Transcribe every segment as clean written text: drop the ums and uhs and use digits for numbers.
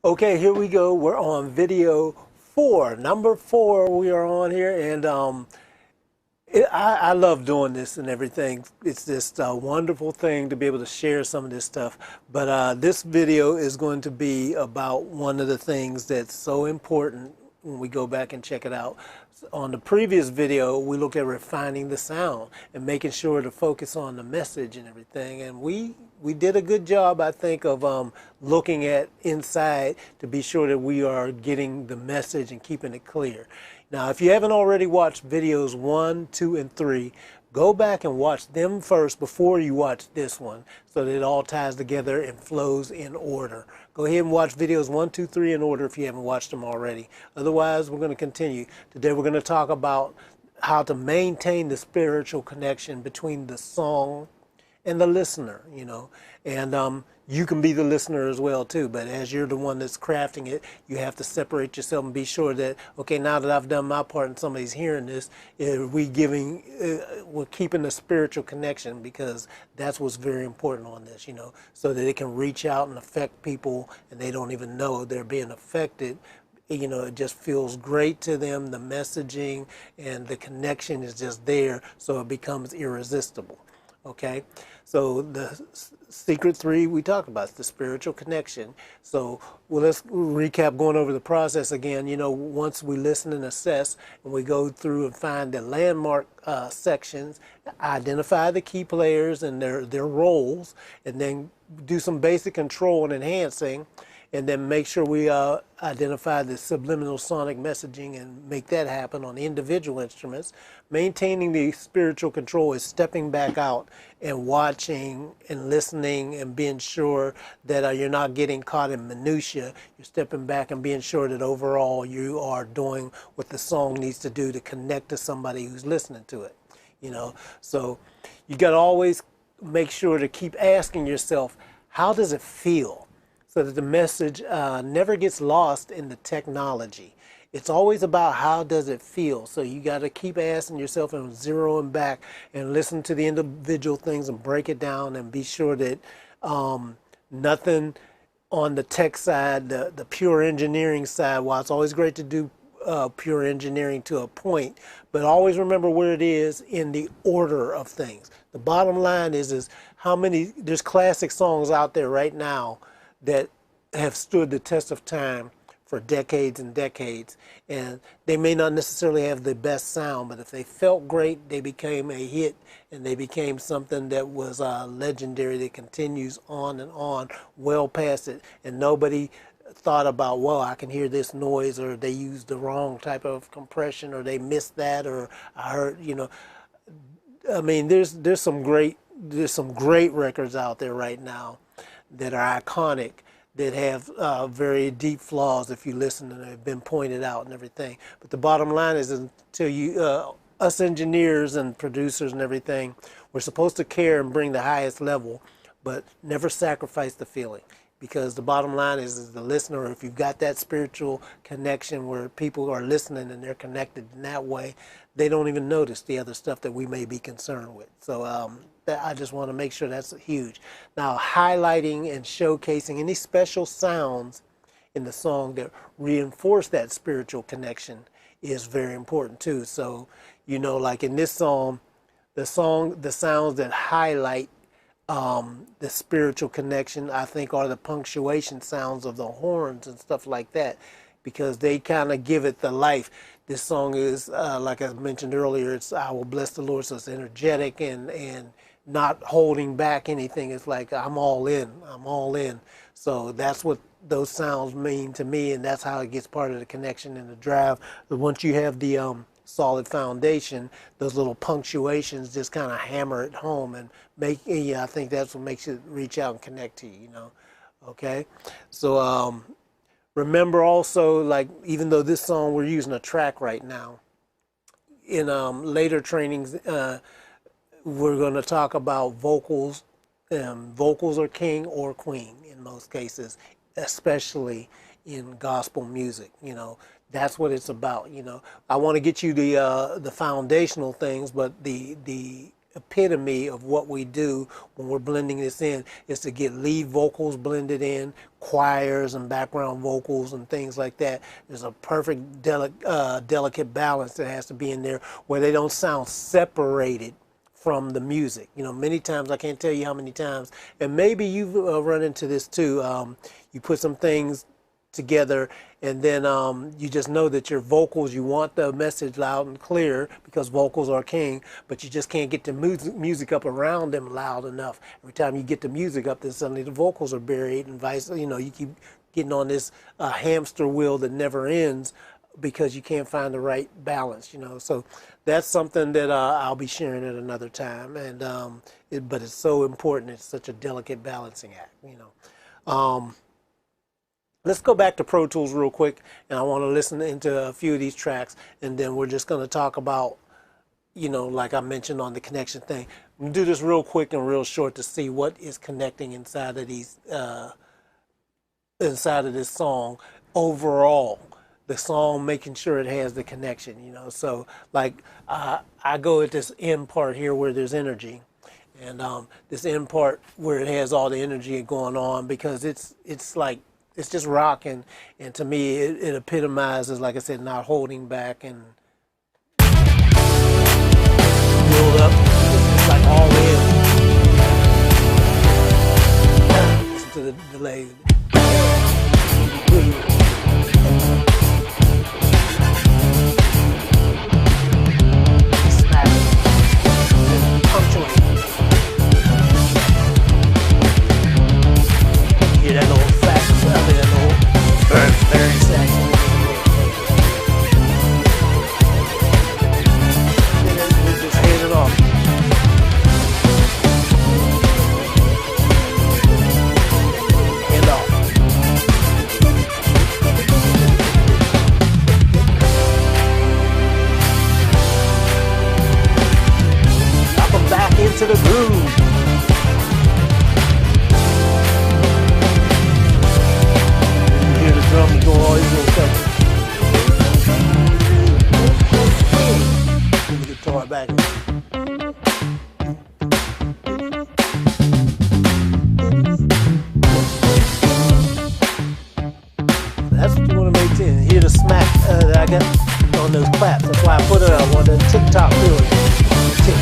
Okay, here we go. We're on video 4, number 4. We are on here, and I love doing this and everything. It's just a wonderful thing to be able to share some of this stuff. But this video is going to be about one of the things that's so important when we go back and check it out. On the previous video, we looked at refining the sound and making sure to focus on the message and everything. And we did a good job, I think, of looking at inside to be sure that we are getting the message and keeping it clear. Now, if you haven't already watched videos 1, 2, and 3, go back and watch them first before you watch this one so that it all ties together and flows in order. Go ahead and watch videos 1, 2, 3 in order if you haven't watched them already. Otherwise, we're going to continue. Today, we're going to talk about how to maintain the spiritual connection between the song and the listener, and you can be the listener as well too, but as you're the one that's crafting it, you have to separate yourself and be sure that, okay, now that I've done my part and somebody's hearing this, we're keeping the spiritual connection, because that's what's very important on this, so that it can reach out and affect people and they don't even know they're being affected. It just feels great to them. The messaging and the connection is just there, so it becomes irresistible. Okay, so the secret 3 we talked about is the spiritual connection. So let's recap, going over the process again. Once we listen and assess, and we go through and find the landmark sections, identify the key players and their roles, and then do some basic control and enhancing, and then make sure we identify the subliminal sonic messaging and make that happen on individual instruments. Maintaining the spiritual control is stepping back out and watching and listening and being sure that you're not getting caught in minutia. You're stepping back and being sure that overall you are doing what the song needs to do to connect to somebody who's listening to it. So you got to always make sure to keep asking yourself, how does it feel? So that the message never gets lost in the technology. It's always about how does it feel. So you got to keep asking yourself and zeroing back and listen to the individual things and break it down and be sure that nothing on the tech side, the pure engineering side, while it's always great to do pure engineering to a point, but always remember where it is in the order of things. The bottom line is how many, there's classic songs out there right now that have stood the test of time for decades and decades, and they may not necessarily have the best sound, but if they felt great, they became a hit, and they became something that was legendary, that continues on well past it, and nobody thought about, well, I can hear this noise, or they used the wrong type of compression, or they missed that, or I heard, I mean, there's some great records out there right now that are iconic, that have very deep flaws if you listen, and have been pointed out and everything. But the bottom line is, until you, us engineers and producers and everything, we're supposed to care and bring the highest level, but never sacrifice the feeling. Because the bottom line is the listener, if you've got that spiritual connection where people are listening and they're connected in that way, they don't even notice the other stuff that we may be concerned with. So I just want to make sure that's huge. Now, highlighting and showcasing any special sounds in the song that reinforce that spiritual connection is very important too. So, like in this song, the sounds that highlight the spiritual connection, I think, are the punctuation sounds of the horns and stuff like that, because they kind of give it the life. This song is, like I mentioned earlier, it's I will bless the Lord, so it's energetic and not holding back anything. It's like, I'm all in. So that's what those sounds mean to me, and that's how it gets part of the connection and the drive. But once you have the solid foundation, those little punctuations just kind of hammer it home and make, I think that's what makes it reach out and connect to you, Okay? So remember also, like, even though this song, we're using a track right now, in later trainings, we're going to talk about vocals. Vocals are king or queen in most cases, especially in gospel music. That's what it's about. I want to get you the foundational things, but the epitome of what we do when we're blending this in, is to get lead vocals blended in, choirs and background vocals and things like that. There's a perfect delicate balance that has to be in there where they don't sound separated from the music. You know, many times, I can't tell you how many times, and maybe you've run into this too, you put some things together and then you just know that your vocals, you want the message loud and clear because vocals are king, but you just can't get the music up around them loud enough. Every time you get the music up, then suddenly the vocals are buried, and vice, you know, you keep getting on this hamster wheel that never ends because you can't find the right balance, you know. So that's something that I'll be sharing at another time, and but it's so important. It's such a delicate balancing act, you know. Let's go back to Pro Tools real quick, and I want to listen into a few of these tracks, and then we're just going to talk about, you know, like I mentioned on the connection thing. We'll do this real quick and real short to see what is connecting inside of these, inside of this song overall. The song, making sure it has the connection, you know. So, like, I go at this end part here where there's energy, and this end part where it has all the energy going on, because it's like, it's just rocking, and to me it epitomizes, like I said, not holding back and build up. It's like all in. Listen to the delay. Snap. Punctuate. Hear that little sax, that little very sax. We'll just hand it off. Hand off. Drop them back into the groove. Drums go all these little seconds. Put the guitar back in. That's what you want to maintain. Hear the smack that I got on those claps. That's why I put it on. I want the tick-tock feeling. Tick.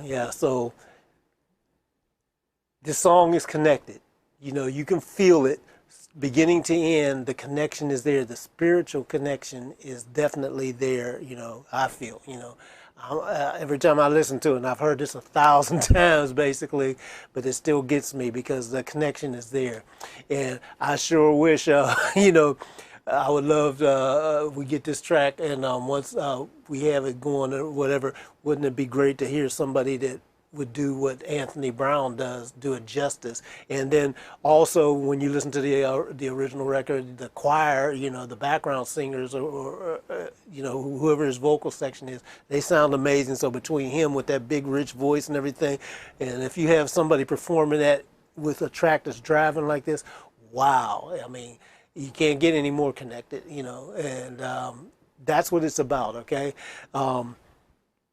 Yeah, so this song is connected. You know, you can feel it beginning to end. The connection is there. The spiritual connection is definitely there. You know, I feel, you know, every time I listen to it, and I've heard this 1,000 times basically, but it still gets me because the connection is there. And I sure wish, you know, I would love we get this track, and once we have it going or whatever, wouldn't it be great to hear somebody that would do what Anthony Brown does, do it justice. And then also when you listen to the original record, the choir, you know, the background singers or you know, whoever his vocal section is, they sound amazing. So between him with that big rich voice and everything, and if you have somebody performing that with a track that's driving like this, wow, I mean, you can't get any more connected, you know, and that's what it's about, okay?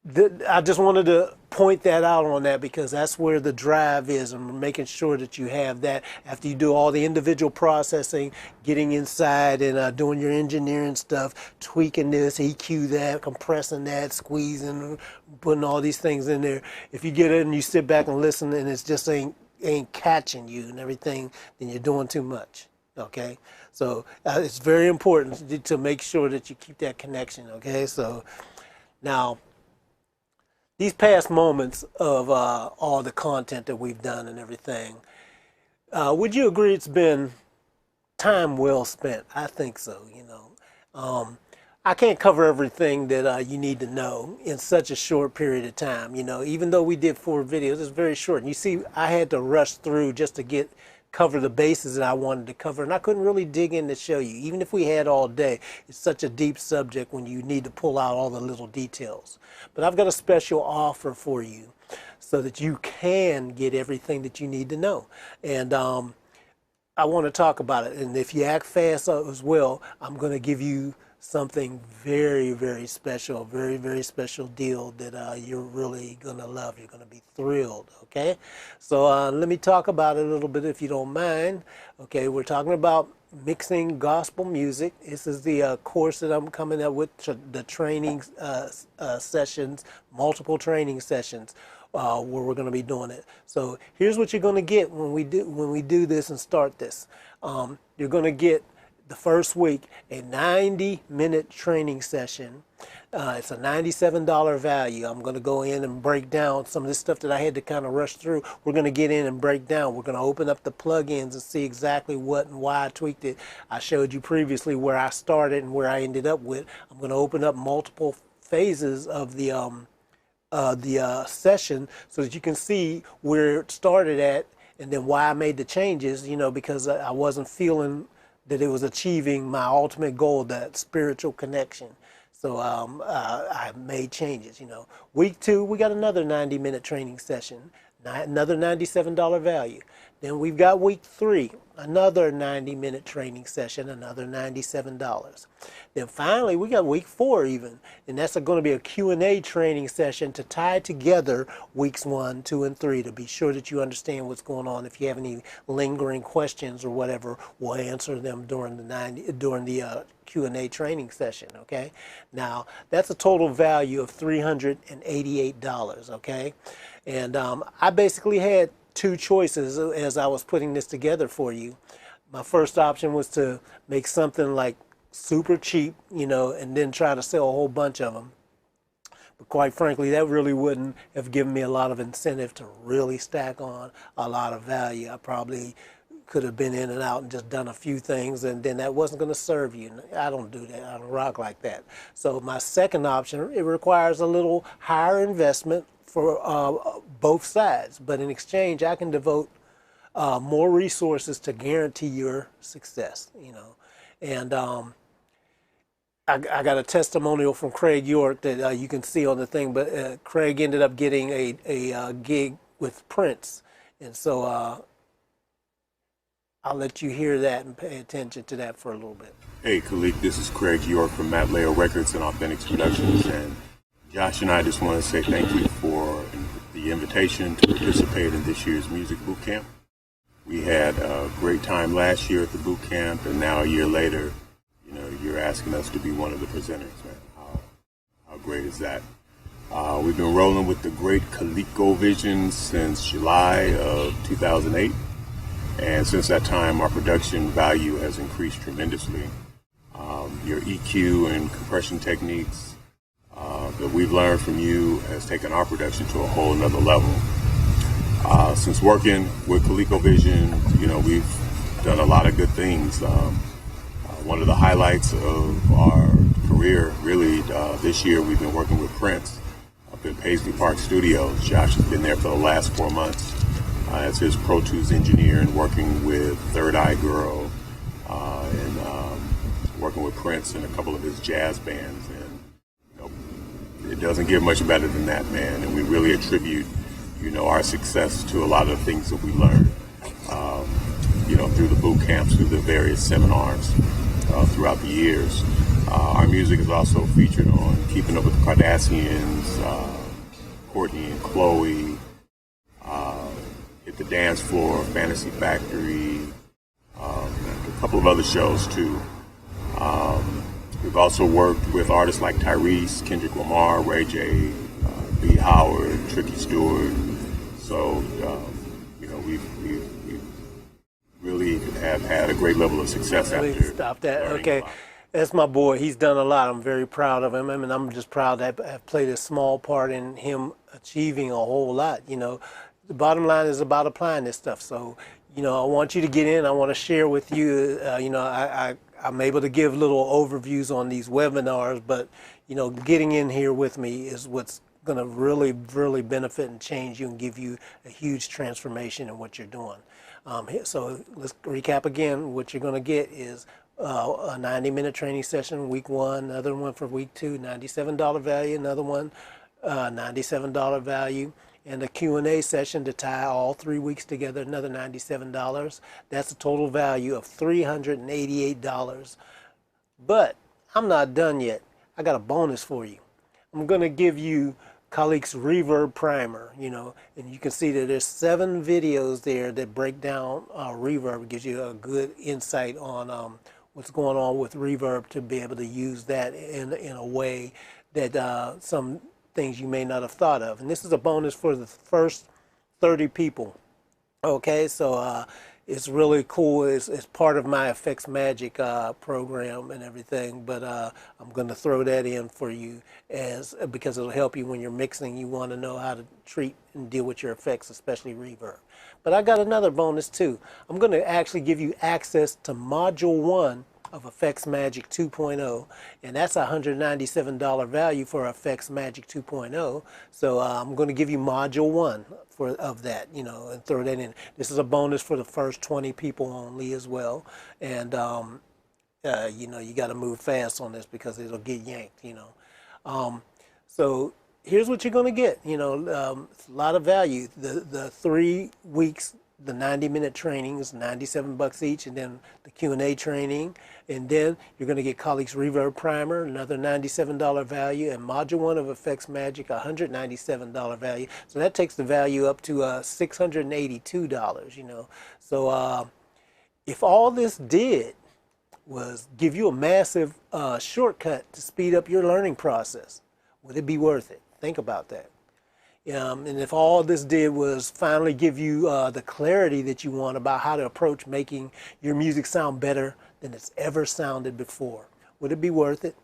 I just wanted to point that out on that because that's where the drive is, and making sure that you have that after you do all the individual processing, getting inside and doing your engineering stuff, tweaking this, EQ that, compressing that, squeezing, putting all these things in there. If you get it and you sit back and listen and it's just ain't catching you and everything, then you're doing too much. Okay, so it's very important to make sure that you keep that connection. Okay, so now, these past moments of all the content that we've done and everything, would you agree it's been time well spent? I think so, you know. I can't cover everything that you need to know in such a short period of time. You know, even though we did 4 videos, it's very short. And you see, I had to rush through just to cover the bases that I wanted to cover, and I couldn't really dig in to show you. Even if we had all day, it's such a deep subject when you need to pull out all the little details. But I've got a special offer for you so that you can get everything that you need to know. And I want to talk about it. And if you act fast as well, I'm going to give you something very, very special, very, very special deal that you're really going to love. You're going to be thrilled, okay? So let me talk about it a little bit if you don't mind. Okay, we're talking about mixing gospel music. This is the course that I'm coming up with, the training sessions, multiple training sessions where we're going to be doing it. So here's what you're going to get when we do this and start this. You're going to get the first week a 90-minute training session. It's a $97 value. I'm going to go in and break down some of this stuff that I had to kind of rush through. We're going to get in and break down. We're going to open up the plugins and see exactly what and why I tweaked it. I showed you previously where I started and where I ended up with. I'm going to open up multiple phases of the session so that you can see where it started at and then why I made the changes, you know, because I wasn't feeling that it was achieving my ultimate goal, that spiritual connection. So I made changes, you know. Week 2, we got another 90-minute training session, another $97 value. Then we've got week 3, another 90-minute training session, another $97. Then finally, we got week 4 even, and that's going to be a Q&A training session to tie together weeks 1, 2, and 3 to be sure that you understand what's going on. If you have any lingering questions or whatever, we'll answer them during the Q&A training session, okay? Now, that's a total value of $388, okay? And I basically had 2 choices as I was putting this together for you. My first option was to make something like super cheap, you know, and then try to sell a whole bunch of them. But quite frankly, that really wouldn't have given me a lot of incentive to really stack on a lot of value. I probably could have been in and out and just done a few things, and then that wasn't going to serve you. I don't do that. I don't rock like that. So my second option, it requires a little higher investment for both sides, but in exchange, I can devote more resources to guarantee your success, you know. And I got a testimonial from Craig York that you can see on the thing, but Craig ended up getting a gig with Prince, and so I'll let you hear that and pay attention to that for a little bit. Hey Khaliq, this is Craig York from Matt Leo Records and Authentics Productions, and Josh and I just want to say thank you for the invitation to participate in this year's music boot camp. We had a great time last year at the boot camp, and now a year later, you know, you're asking us to be one of the presenters, man. How great is that? We've been rolling with the great Khaliq-O-Vision since July of 2008, and since that time, our production value has increased tremendously. Your EQ and compression techniques that we've learned from you has taken our production to a whole nother level. Since working with Khaliq-O-Vision, you know, we've done a lot of good things. One of the highlights of our career, really, this year we've been working with Prince up in Paisley Park Studios. Josh has been there for the last 4 months as his Pro Tools engineer and working with Third Eye Girl and working with Prince and a couple of his jazz bands. And you know, it doesn't get much better than that, man. And we really attribute, you know, our success to a lot of the things that we learned, you know, through the boot camps, through the various seminars throughout the years. Our music is also featured on Keeping Up with the Kardashians, Courtney and Chloe, Hit the Dance Floor, Fantasy Factory, a couple of other shows too. We've also worked with artists like Tyrese, Kendrick Lamar, Ray J, Lee Howard, Tricky Stewart. So, we really have had a great level of success after. Stop that. Okay. That's my boy. He's done a lot. I'm very proud of him. I mean, I'm just proud to have played a small part in him achieving a whole lot. The bottom line is about applying this stuff. So, I want you to get in. I want to share with you. I'm able to give little overviews on these webinars, but, getting in here with me is what's going to really, really benefit and change you and give you a huge transformation in what you're doing. So let's recap again. What you're going to get is a 90-minute training session week 1, another one for week 2, $97 value, another one, $97 value, and a Q&A session to tie all 3 weeks together, another $97. That's a total value of $388. But I'm not done yet. I got a bonus for you. I'm going to give you Khaliq's Reverb Primer, and you can see that there's 7 videos there that break down reverb. It gives you a good insight on what's going on with reverb to be able to use that in a way that some things you may not have thought of. And this is a bonus for the first 30 people. Okay, so it's really cool. It's part of my Effects Magic program and everything, but I'm going to throw that in for you because it'll help you when you're mixing. You want to know how to treat and deal with your effects, especially reverb. But I got another bonus too. I'm going to actually give you access to Module 1 of Effects Magic 2.0, and that's a $197 value for Effects Magic 2.0. So I'm going to give you Module 1 of that, and throw that in. This is a bonus for the first 20 people only as well, and you got to move fast on this because it'll get yanked. So here's what you're going to get. It's a lot of value. The 3 weeks. The 90-minute training is $97 each, and then the Q&A training, and then you're going to get Khaliq's Reverb Primer, another $97 value, and Module 1 of Effects Magic, $197 value. So that takes the value up to $682. So if all this did was give you a massive shortcut to speed up your learning process, would it be worth it? Think about that. And if all this did was finally give you the clarity that you want about how to approach making your music sound better than it's ever sounded before, would it be worth it?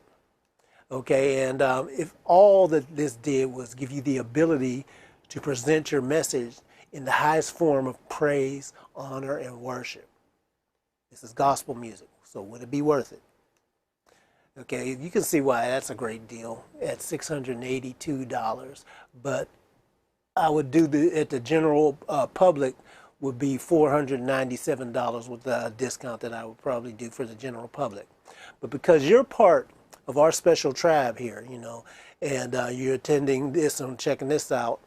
Okay, and if all that this did was give you the ability to present your message in the highest form of praise, honor, and worship. This is gospel music, so would it be worth it? Okay, you can see why that's a great deal at $682, but I would do at the general public would be $497 with the discount that I would probably do for the general public. But because you're part of our special tribe here, and you're attending this and checking this out,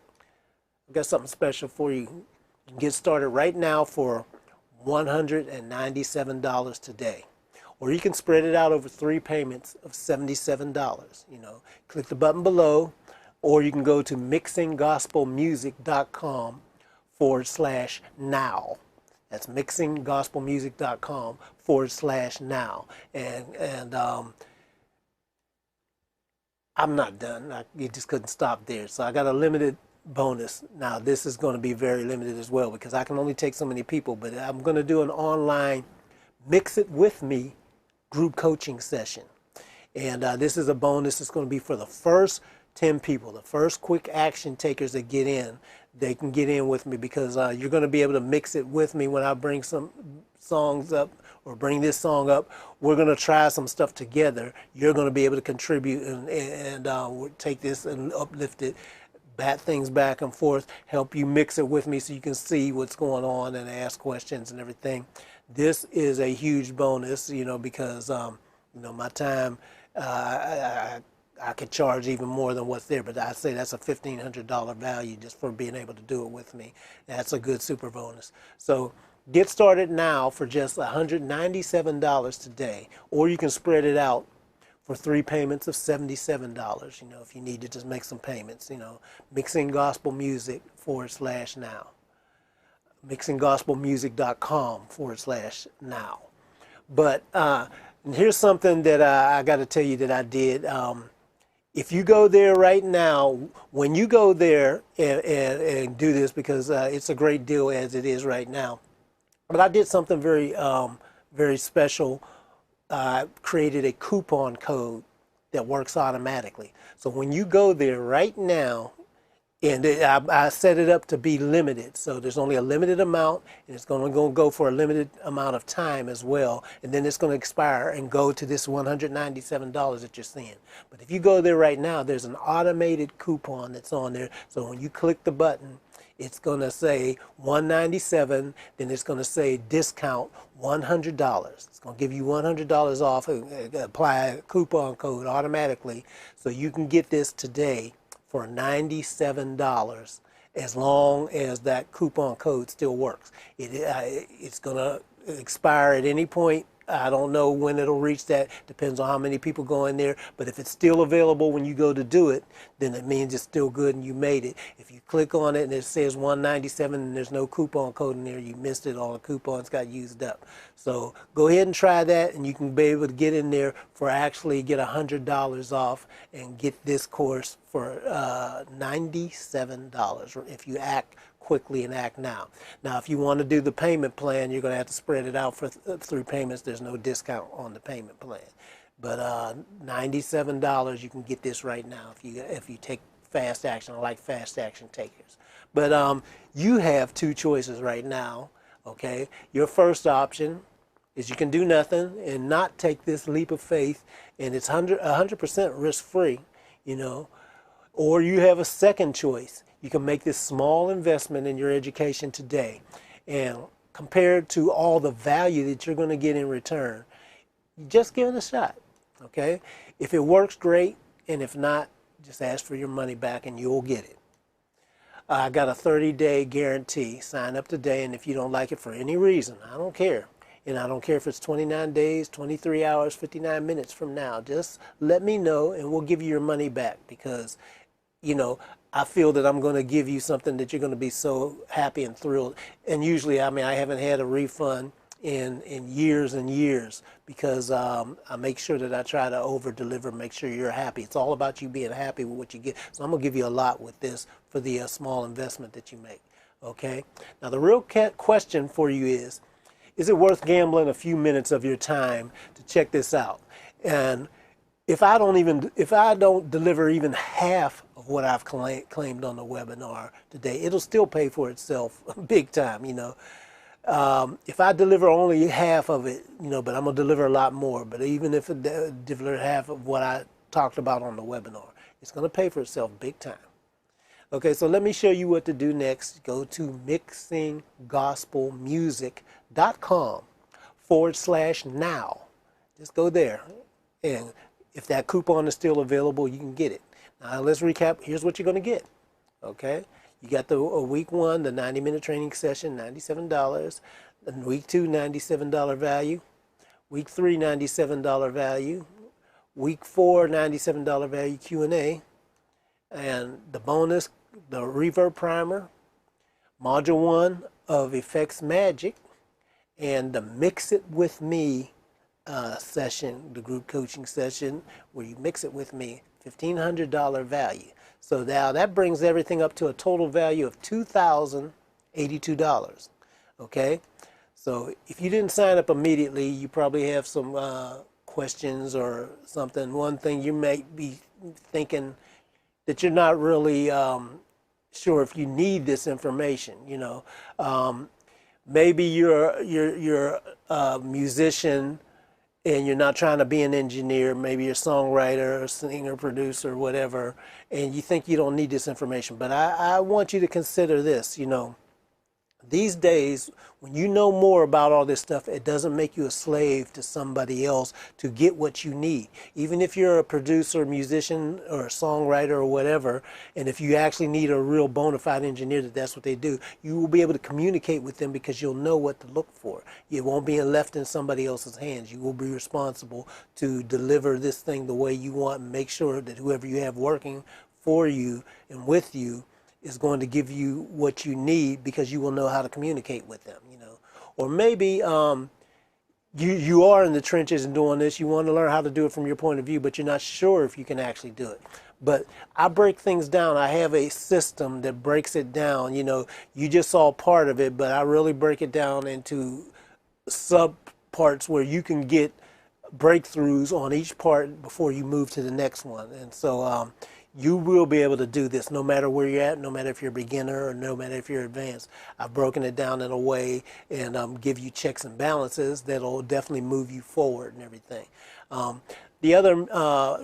I've got something special for you. You can get started right now for $197 today. Or you can spread it out over 3 payments of $77. Click the button below, or you can go to mixinggospelmusic.com/now. That's mixinggospelmusic.com/now. And I'm not done. You just couldn't stop there. So I got a limited bonus. Now this is going to be very limited as well because I can only take so many people, but I'm going to do an online Mix It With Me group coaching session. And this is a bonus. It's going to be for the first 10 people, the first quick action takers that get in. They can get in with me because you're going to be able to mix it with me when I bring some songs up or bring this song up. We're going to try some stuff together. You're going to be able to contribute and we'll take this and uplift it, bat things back and forth, help you mix it with me so you can see what's going on and ask questions and everything. This is a huge bonus, because my time, I could charge even more than what's there, but I'd say that's a $1,500 value just for being able to do it with me. That's a good super bonus. So get started now for just $197 today, or you can spread it out for 3 payments of $77. You know, if you need to just make some payments, you know, mixinggospelmusic/now. mixinggospelmusic.com/now. But and here's something that I got to tell you that I did. If you go there right now, when you go there and do this, because it's a great deal as it is right now. But I did something very, very special. I created a coupon code that works automatically. So when you go there right now, and I set it up to be limited, so there's only a limited amount, and it's going to go for a limited amount of time as well, and then it's going to expire and go to this $197 that you're seeing. But if you go there right now, there's an automated coupon that's on there, so when you click the button, it's going to say $197, then it's going to say discount $100. It's going to give you $100 off, apply a coupon code automatically, so you can get this today for $97 as long as that coupon code still works. It's going to expire at any point. I don't know when it'll reach that. Depends on how many people go in there. But if it's still available when you go to do it, then it means it's still good and you made it. If you click on it and it says $197 and there's no coupon code in there, you missed it. All the coupons got used up. So go ahead and try that, and you can be able to get in there for actually get $100 off and get this course for $97 if you act quickly and act now. Now, if you want to do the payment plan, you're going to have to spread it out for 3 payments. There's no discount on the payment plan. But $97, you can get this right now if you take fast action. I like fast action takers. But you have 2 choices right now. Okay, your first option is you can do nothing and not take this leap of faith, and it's 100% risk-free, you know. Or you have a second choice. You can make this small investment in your education today, and compared to all the value that you're going to get in return, just give it a shot, okay? If it works, great, and if not, just ask for your money back and you'll get it. I got a 30-day guarantee. Sign up today, and if you don't like it for any reason, I don't care. And I don't care if it's 29 days, 23 hours, 59 minutes from now. Just let me know, and we'll give you your money back, because, you know, I feel that I'm going to give you something that you're going to be so happy and thrilled. And usually, I mean, I haven't had a refund in years and years, because I make sure that I try to over-deliver, make sure you're happy. It's all about you being happy with what you get. So I'm going to give you a lot with this for the small investment that you make, okay? Now, the real question for you is it worth gambling a few minutes of your time to check this out? And if I don't deliver even half of what I've claimed on the webinar today, it'll still pay for itself big time, you know. If I deliver only half of it, you know, but I'm going to deliver a lot more. But even if I deliver half of what I talked about on the webinar, it's going to pay for itself big time. Okay, so let me show you what to do next. Go to mixinggospelmusic.com/now. Just go there. And if that coupon is still available, you can get it. Now, let's recap. Here's what you're going to get. Okay? You got the week 1, the 90-minute training session, $97. And week 2, $97 value. Week 3, $97 value. Week 4, $97 value Q&A. And the bonus, the reverb primer. Module 1 of Effects Magic. And the Mix It With Me session, the group coaching session, where you mix it with me, $1,500 value. So now that brings everything up to a total value of $2,082. Okay? So if you didn't sign up immediately, you probably have some questions or something. One thing you may be thinking that you're not really sure if you need this information, you know. Maybe you're a musician and you're not trying to be an engineer. Maybe you're a songwriter or singer, producer, whatever, and you think you don't need this information. But I want you to consider this, you know. These days, when you know more about all this stuff, it doesn't make you a slave to somebody else to get what you need. Even if you're a producer, musician, or a songwriter or whatever, and if you actually need a real bona fide engineer that's what they do, you will be able to communicate with them because you'll know what to look for. You won't be left in somebody else's hands. You will be responsible to deliver this thing the way you want and make sure that whoever you have working for you and with you is going to give you what you need because you will know how to communicate with them, you know. Or maybe you are in the trenches and doing this. You want to learn how to do it from your point of view, but you're not sure if you can actually do it. But I break things down. I have a system that breaks it down. You know, you just saw part of it, but I really break it down into sub parts where you can get breakthroughs on each part before you move to the next one. And so you will be able to do this no matter where you're at, no matter if you're a beginner or no matter if you're advanced. I've broken it down in a way and give you checks and balances that'll definitely move you forward and everything. The other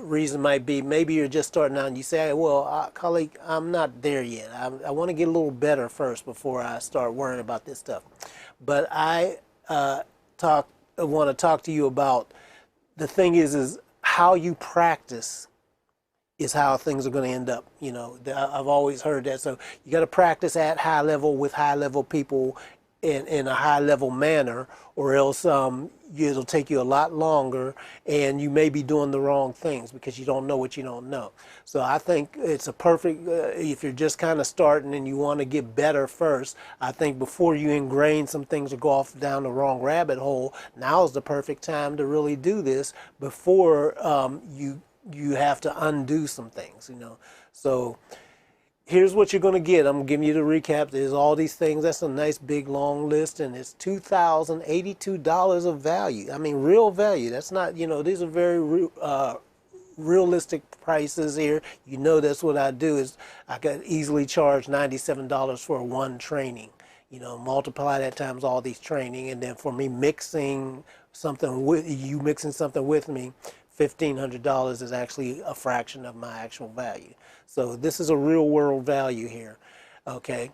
reason might be maybe you're just starting out and you say, well, Khaliq, I'm not there yet. I want to get a little better first before I start worrying about this stuff. But I want to talk to you about the thing is how you practice is how things are going to end up. You know, I've always heard that. So you got to practice at high level with high level people in a high level manner, or else it'll take you a lot longer and you may be doing the wrong things because you don't know what you don't know. So I think it's a perfect, if you're just kind of starting and you want to get better first, I think before you ingrain some things or go off down the wrong rabbit hole, now is the perfect time to really do this before you have to undo some things, you know. So here's what you're going to get. I'm giving you the recap. There's all these things. That's a nice big long list, and it's $2,082 of value. I mean, real value. That's not, you know, these are very realistic prices here. You know, that's what I do is I can easily charge $97 for one training. You know, multiply that times all these training, and then for me mixing something with you, mixing something with me, $1,500 is actually a fraction of my actual value. So this is a real world value here, okay?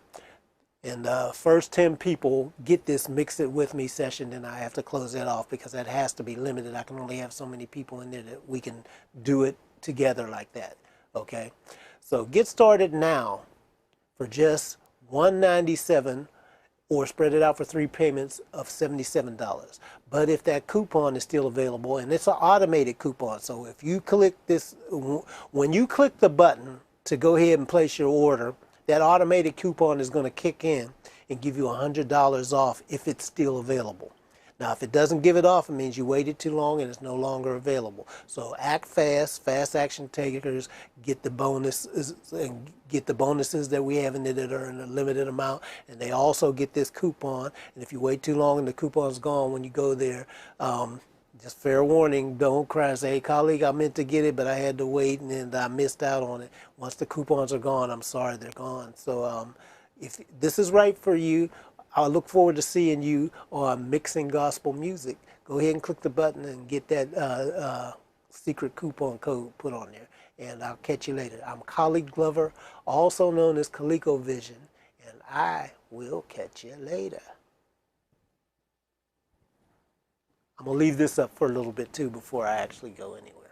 And first 10 people get this Mix It With Me session, then I have to close that off because that has to be limited. I can only have so many people in there that we can do it together like that, okay? So get started now for just $197 or spread it out for 3 payments of $77. But if that coupon is still available, and it's an automated coupon, so if you click this, when you click the button to go ahead and place your order, that automated coupon is going to kick in and give you $100 off if it's still available. Now, if it doesn't give it off, it means you waited too long and it's no longer available. So act fast, fast action takers, get the bonuses and get the bonuses that we have in there that are in a limited amount, and they also get this coupon. And if you wait too long and the coupon's gone when you go there, just fair warning, don't cry and say, hey, Khaliq, I meant to get it, but I had to wait and I missed out on it. Once the coupons are gone, I'm sorry, they're gone. So if this is right for you, I look forward to seeing you on Mixing Gospel Music. Go ahead and click the button and get that secret coupon code put on there. And I'll catch you later. I'm Khaliq Glover, also known as Khaliq-O-Vision, and I will catch you later. I'm going to leave this up for a little bit too before I actually go anyway.